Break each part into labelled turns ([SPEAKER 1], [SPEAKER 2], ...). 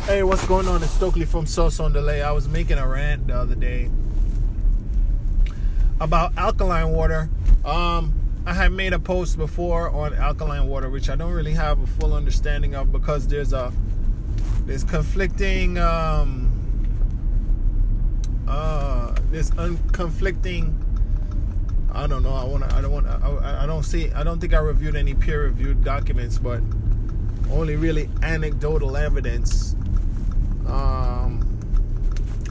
[SPEAKER 1] Hey, what's going on? It's Stokely from Sauce on Delay. I was making a rant the other day about alkaline water. I had made a post before on alkaline water, which I don't really have a full understanding of because there's conflicting conflicting. I don't know. I don't think I reviewed any peer-reviewed documents, but only really anecdotal evidence.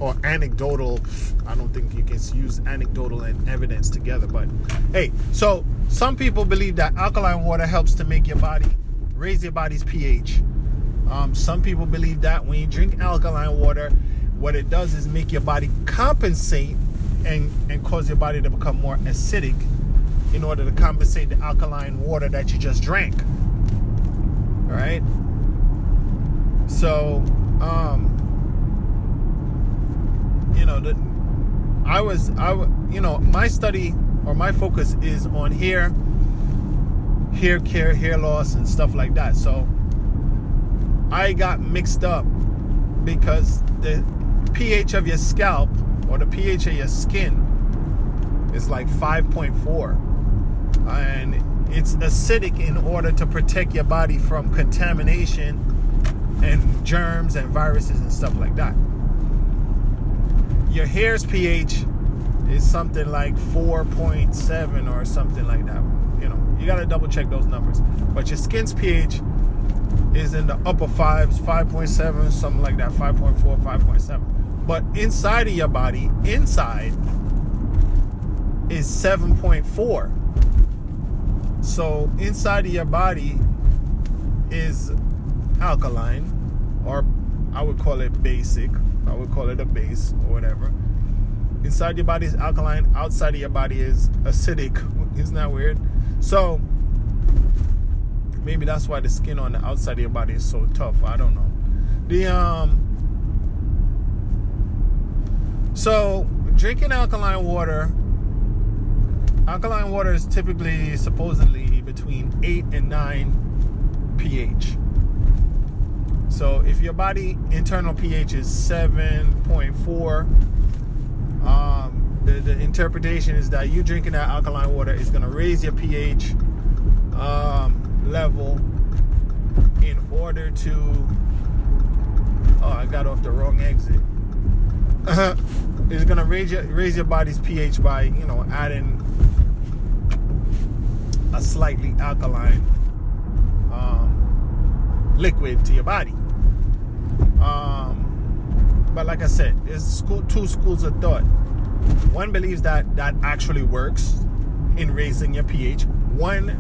[SPEAKER 1] Or anecdotal, I don't think you can use anecdotal and evidence together, but hey, so some people believe that alkaline water helps to make your body, raise your body's pH. Some people believe that when you drink alkaline water, what it does is make your body compensate and cause your body to become more acidic in order to compensate the alkaline water that you just drank. All right. So, my study or my focus is on hair care, hair loss, and stuff like that. So I got mixed up because the pH of your scalp or the pH of your skin is like 5.4, and it's acidic in order to protect your body from contamination and germs and viruses and stuff like that. Your hair's pH is something like 4.7 or something like that. You got to double check those numbers. But your skin's pH is in the upper fives, 5.7, something like that, 5.4, 5.7. But inside of your body, inside is 7.4. So inside of your body is alkaline, or I would call it basic. I would call it a base or whatever. Inside your body is alkaline. Outside of your body is acidic. Isn't that weird? So maybe that's why the skin on the outside of your body is so tough. I don't know. So drinking alkaline water is typically supposedly between 8 and 9 pH. So if your body internal pH is 7.4, the interpretation is that you drinking that alkaline water is going to raise your pH level in order to... Oh, I got off the wrong exit. It's going to raise your body's pH by, adding a slightly alkaline liquid to your body. But like I said, there's two schools of thought. One believes that actually works in raising your pH. One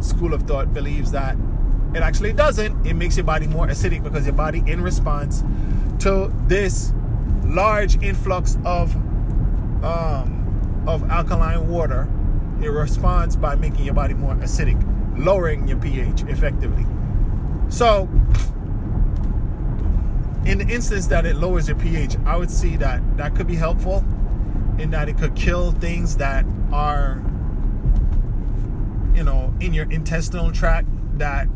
[SPEAKER 1] school of thought believes that it actually doesn't. It makes your body more acidic because your body, in response to this large influx of alkaline water, it responds by making your body more acidic, lowering your pH effectively. So in the instance that it lowers your pH, I would see that could be helpful in that it could kill things that are, in your intestinal tract that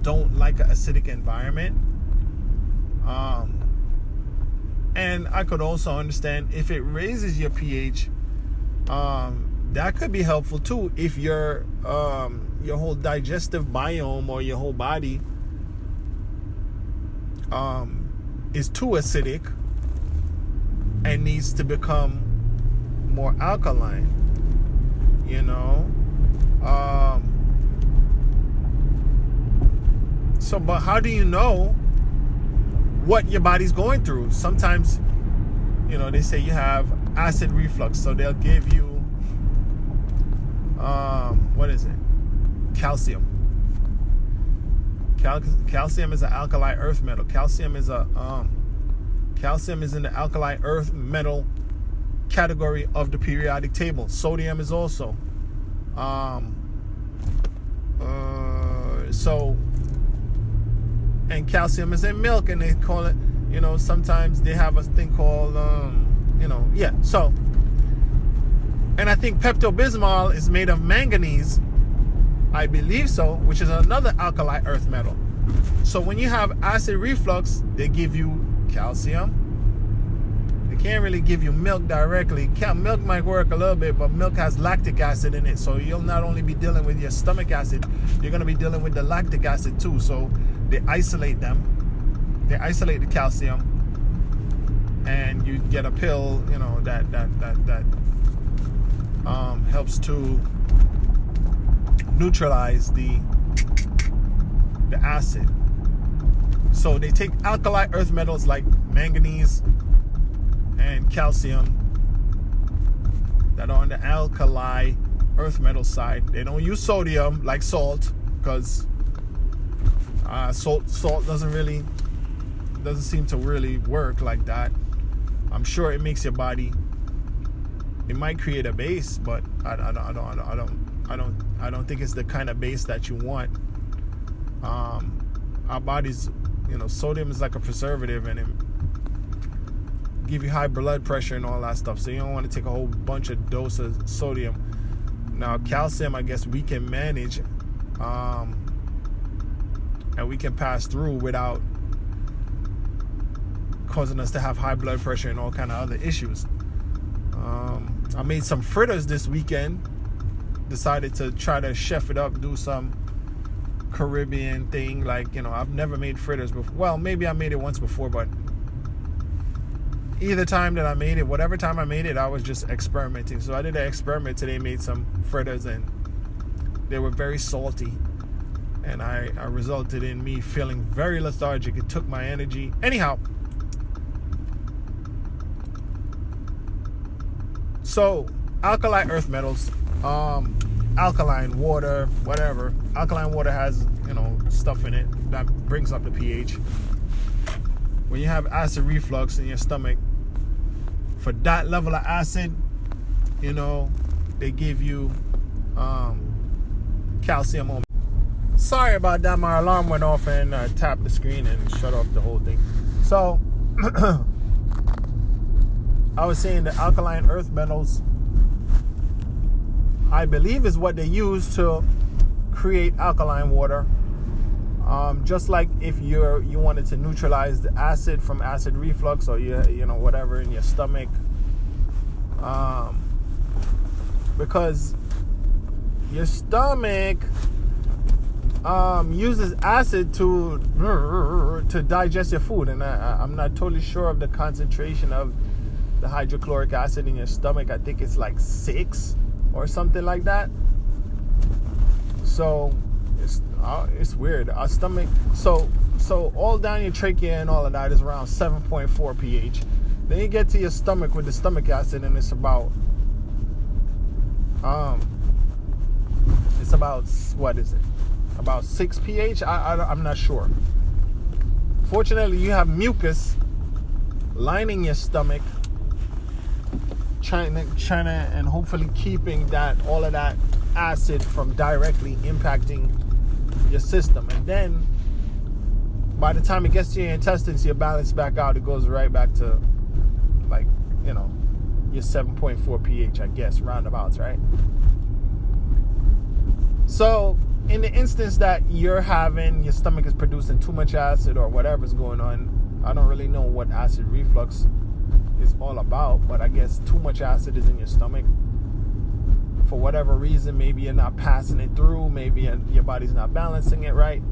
[SPEAKER 1] don't like an acidic environment. And I could also understand if it raises your pH, that could be helpful too if your whole digestive biome or your whole body is too acidic and needs to become more alkaline, but how do you know what your body's going through? Sometimes, they say you have acid reflux, so they'll give you what is it? Calcium. Calcium is an alkali earth metal. Calcium is in the alkali earth metal category of the periodic table. Sodium is also. And calcium is in milk, and they call it, sometimes they have a thing called, So, and I think Pepto-Bismol is made of manganese. I believe so, which is another alkali earth metal. So when you have acid reflux, they give you calcium. They can't really give you milk directly. Milk might work a little bit, but milk has lactic acid in it. So you'll not only be dealing with your stomach acid, you're going to be dealing with the lactic acid too. So they isolate them. They isolate the calcium, and you get a pill, you know, that helps to neutralize the acid. So they take alkali earth metals like manganese and calcium that are on the alkali earth metal side. They don't use sodium like salt, because salt doesn't seem to really work like that. I'm sure it makes your body, it might create a base, but I don't think it's the kind of base that you want. Our bodies, you know, sodium is like a preservative, and it give you high blood pressure and all that stuff. So you don't want to take a whole bunch of dose of sodium. Now calcium, I guess we can manage, and we can pass through without causing us to have high blood pressure and all kind of other issues. I made some fritters this weekend. Decided to try to chef it up, do some Caribbean thing. Like, you know, I've never made fritters before. Well, maybe I made it once before, but either time that I made it, whatever time I made it, I was just experimenting. So I did an experiment today, made some fritters, and they were very salty. And I resulted in me feeling very lethargic. It took my energy. Anyhow, so alkali earth metals, alkaline water, whatever. Alkaline water has, you know, stuff in it that brings up the pH. When you have acid reflux in your stomach, for that level of acid, you know, they give you calcium on. Sorry about that, my alarm went off and tapped the screen and shut off the whole thing. So I was saying the alkaline earth metals, I believe, is what they use to create alkaline water. Just like if you wanted to neutralize the acid from acid reflux, or you know, whatever in your stomach, because your stomach uses acid to digest your food, and I'm not totally sure of the concentration of the hydrochloric acid in your stomach. I think it's like 6 or something like that. So it's weird. Our stomach, so all down your trachea and all of that is around 7.4 pH. Then you get to your stomach with the stomach acid, and it's about what is it? About 6 pH. I'm not sure. Fortunately, you have mucus lining your stomach, trying to and hopefully keeping all of that acid from directly impacting your system. And then by the time it gets to your intestines, you balance back out. It goes right back to, like, you know, your 7.4 pH, I guess, roundabouts, right? So in the instance that your stomach is producing too much acid or whatever's going on, I don't really know what acid reflux is all about, but I guess too much acid is in your stomach for whatever reason. Maybe you're not passing it through, maybe your body's not balancing it right.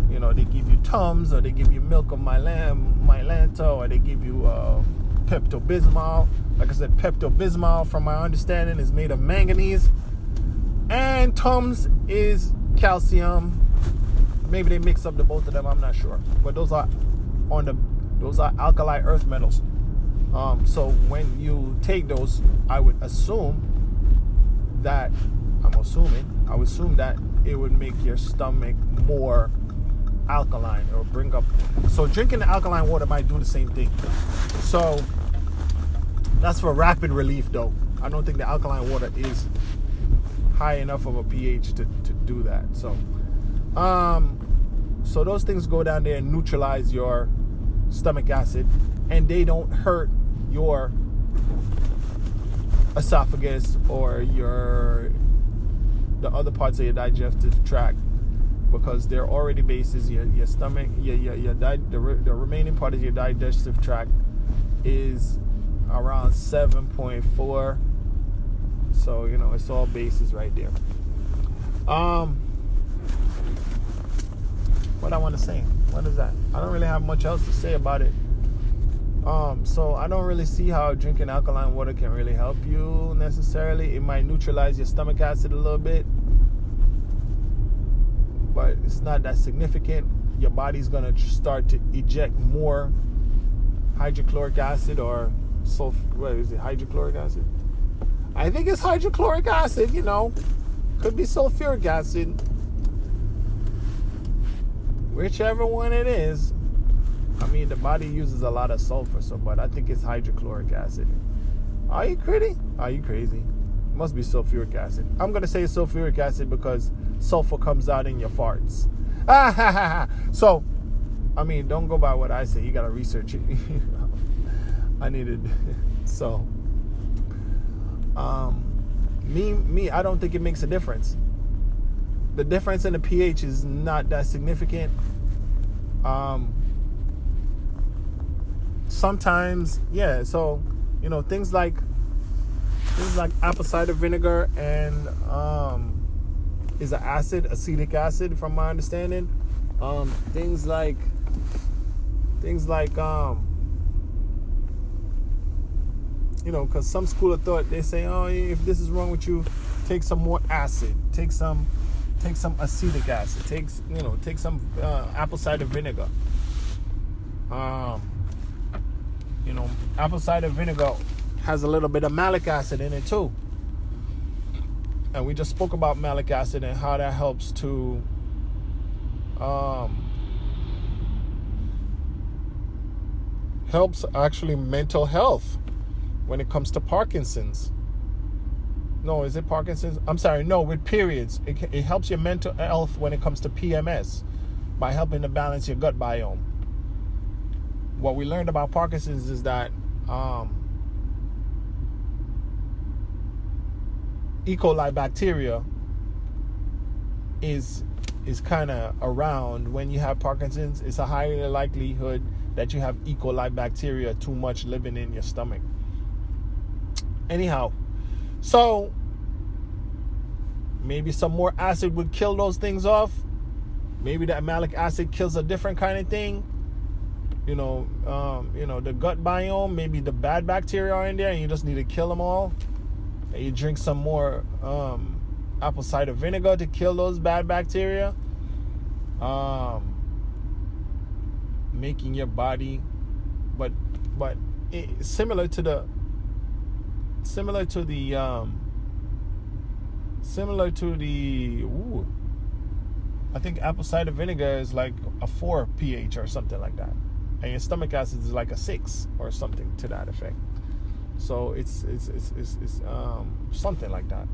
[SPEAKER 1] You know, they give you Tums, or they give you milk of Mylanta, or they give you Pepto-Bismol. Like I said, Pepto-Bismol, from my understanding, is made of manganese, and Tums is calcium. Maybe they mix up the both of them, I'm not sure, but those are alkali earth metals. So when you take those, I would assume that it would make your stomach more alkaline, or bring up. So drinking the alkaline water might do the same thing. So that's for rapid relief, though. I don't think the alkaline water is high enough of a pH to do that. So those things go down there and neutralize your stomach acid, and they don't hurt your esophagus or the other parts of your digestive tract. because they're already bases. Your stomach, the remaining part of your digestive tract is around 7.4. So it's all bases right there. What I want to say? What is that? I don't really have much else to say about it. So I don't really see how drinking alkaline water can really help you necessarily. It might neutralize your stomach acid a little bit, but it's not that significant. Your body's gonna start to eject more hydrochloric acid or what is it? Hydrochloric acid? I think it's hydrochloric acid. Could be sulfuric acid. Whichever one it is. I mean, the body uses a lot of sulfur, but I think it's hydrochloric acid. Are you crazy? It must be sulfuric acid. I'm going to say sulfuric acid because sulfur comes out in your farts. So, I mean, don't go by what I say. You got to research it. I needed. So, I don't think it makes a difference. The difference in the pH is not that significant. Sometimes, yeah. So, things like apple cider vinegar and is an acid, acetic acid, from my understanding. Things like because some school of thought, they say, oh, if this is wrong with you, take some more acid, take some acetic acid, take some apple cider vinegar. Apple cider vinegar has a little bit of malic acid in it too. And we just spoke about malic acid and how that helps to helps actually mental health when it comes to Parkinson's. No, is it Parkinson's? I'm sorry, no, with periods. It helps your mental health when it comes to PMS by helping to balance your gut biome. What we learned about Parkinson's is that E. coli bacteria is kind of around when you have Parkinson's. It's a higher likelihood that you have E. coli bacteria too much living in your stomach. Anyhow, so maybe some more acid would kill those things off. Maybe that malic acid kills a different kind of thing. The gut biome, maybe the bad bacteria are in there and you just need to kill them all. And you drink some more apple cider vinegar to kill those bad bacteria. Making your body, but similar to the I think apple cider vinegar is like a 4 pH or something like that, and your stomach acid is like a 6 or something to that effect. So it's something like that.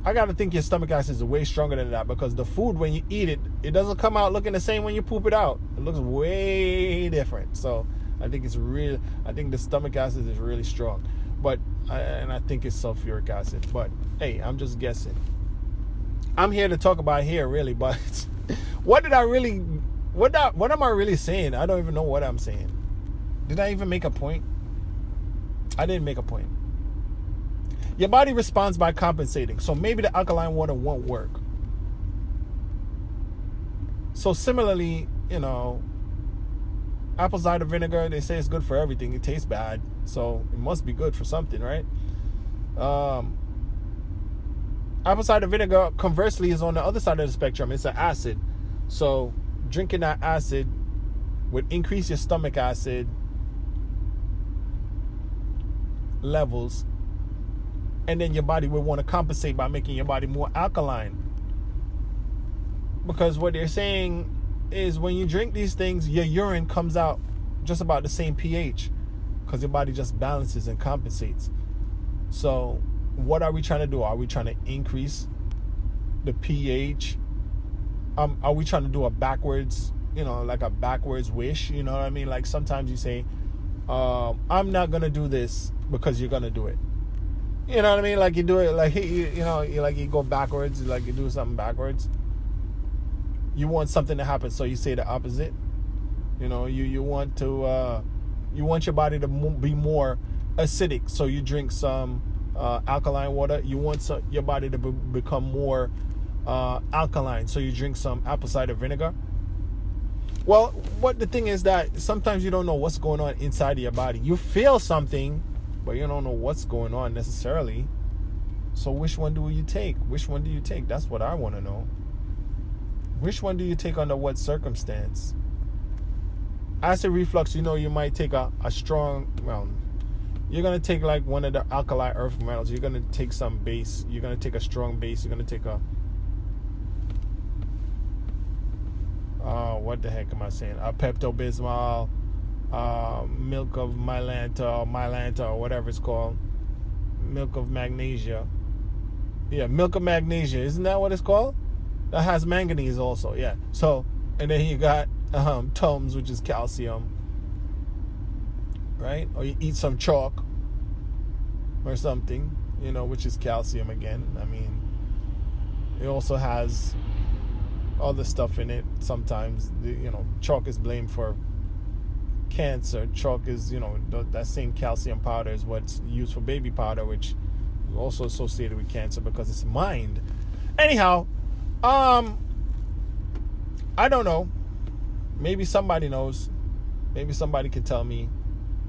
[SPEAKER 1] I gotta think your stomach acid is way stronger than that, because the food, when you eat it, it doesn't come out looking the same when you poop it out. It looks way different. So I think the stomach acid is really strong. But I think it's sulfuric acid. But hey, I'm just guessing. I'm here to talk about hair, really. But what am I really saying? I don't even know what I'm saying. Did I even make a point? I didn't make a point. Your body responds by compensating. So maybe the alkaline water won't work. So similarly, apple cider vinegar, they say it's good for everything. It tastes bad, so it must be good for something, right? Apple cider vinegar, conversely, is on the other side of the spectrum. It's an acid. So drinking that acid would increase your stomach acid levels, and then your body would want to compensate by making your body more alkaline. Because what they're saying is when you drink these things, your urine comes out just about the same pH, because your body just balances and compensates. So what are we trying to do? Are we trying to increase the pH? Are we trying to do a backwards, like a backwards wish? You know what I mean? Like sometimes you say, I'm not going to do this because you're going to do it. You know what I mean? Like you do it, like, you go backwards, like you do something backwards. you want something to happen, so you say the opposite. You know, you want to you want your body to be more acidic, so you drink some alkaline water. You want your body to become more alkaline, so you drink some apple cider vinegar. Well, what the thing is that sometimes you don't know what's going on inside of your body. You feel something, but you don't know what's going on necessarily. So which one do you take? Which one do you take? That's what I want to know. Which one do you take under what circumstance? Acid reflux, you know, you might take a strong, well, you're going to take like one of the alkali earth metals. You're going to take some base. You're going to take a strong base. You're going to take a, what the heck am I saying? A Pepto-Bismol, milk of Mylanta, or whatever it's called. Milk of magnesia. Yeah, milk of magnesia. Isn't that what it's called? That has manganese also, yeah. So, and then you got Tums, which is calcium, right? Or you eat some chalk or something, you know, which is calcium again. I mean, it also has other stuff in it. Sometimes, you know, chalk is blamed for cancer. Chalk is, you know, that same calcium powder is what's used for baby powder, which is also associated with cancer because it's mined. Anyhow, I don't know. Maybe somebody knows. Maybe somebody can tell me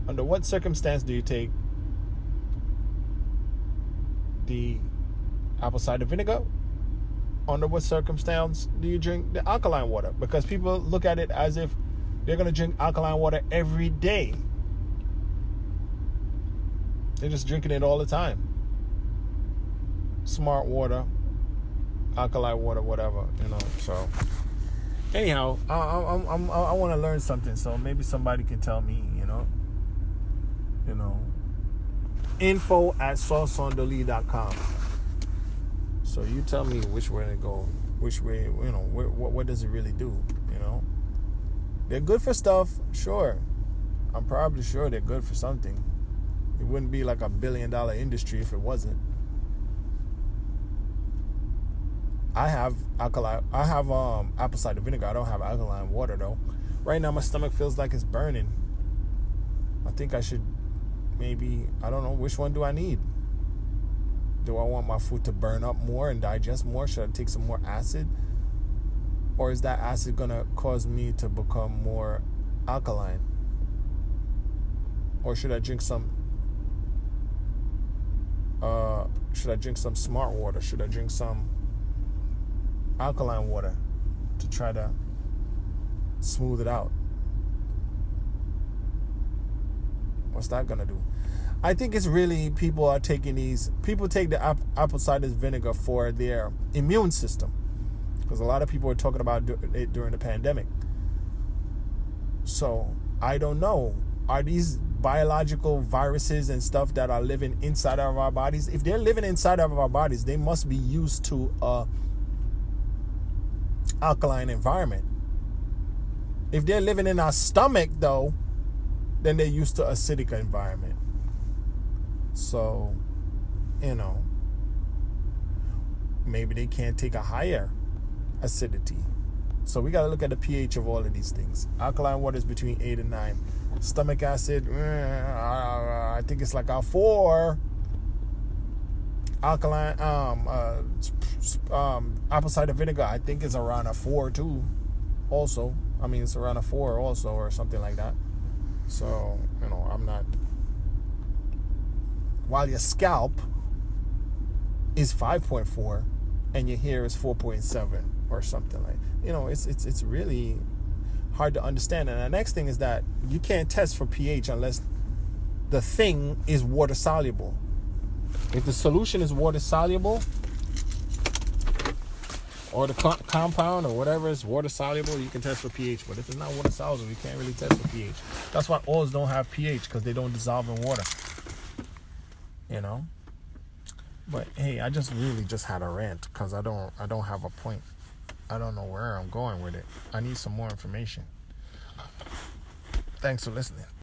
[SPEAKER 1] under what circumstance do you take the apple cider vinegar? Under what circumstance do you drink the alkaline water? Because people look at it as if they're going to drink alkaline water every day. They're just drinking it all the time. Smart water, alkaline water, whatever, you know. So anyhow, I want to learn something, so maybe somebody can tell me, you know, info@sauceondoli.com. So you tell me which way to go, which way, you know, what does it really do, you know? They're good for stuff, sure. I'm probably sure they're good for something. It wouldn't be like $1 billion industry if it wasn't. I have apple cider vinegar. I don't have alkaline water though. Right now my stomach feels like it's burning. I think I should maybe, I don't know, which one do I need? Do I want my food to burn up more and digest more? Should I take some more acid? Or is that acid gonna cause me to become more alkaline? Or should I drink some smart water? Should I drink some alkaline water to try to smooth it out? What's that gonna do? I think it's really people take the apple cider vinegar for their immune system, because a lot of people were talking about it during the pandemic. So I don't know, are these biological viruses and stuff that are living inside of our bodies? If they're living inside of our bodies, they must be used to alkaline environment. If they're living in our stomach though, then they're used to acidic environment. So, you know, maybe they can't take a higher acidity. So we got to look at the pH of all of these things. Alkaline water is between 8 and 9. Stomach acid, I think it's like a 4. Alkaline, apple cider vinegar, I think is around a 4 too. Also, I mean, it's around a 4 also, or something like that. So, you know, I'm not. While your scalp is 5.4 and your hair is 4.7 or something like, you know, it's really hard to understand. And the next thing is that you can't test for pH unless the thing is water soluble. If the solution is water soluble, or the compound or whatever is water soluble, you can test for pH. But if it's not water soluble, you can't really test for pH. That's why oils don't have pH, because they don't dissolve in water. You know? But hey, I really just had a rant, because I don't have a point. I don't know where I'm going with it. I need some more information. Thanks for listening.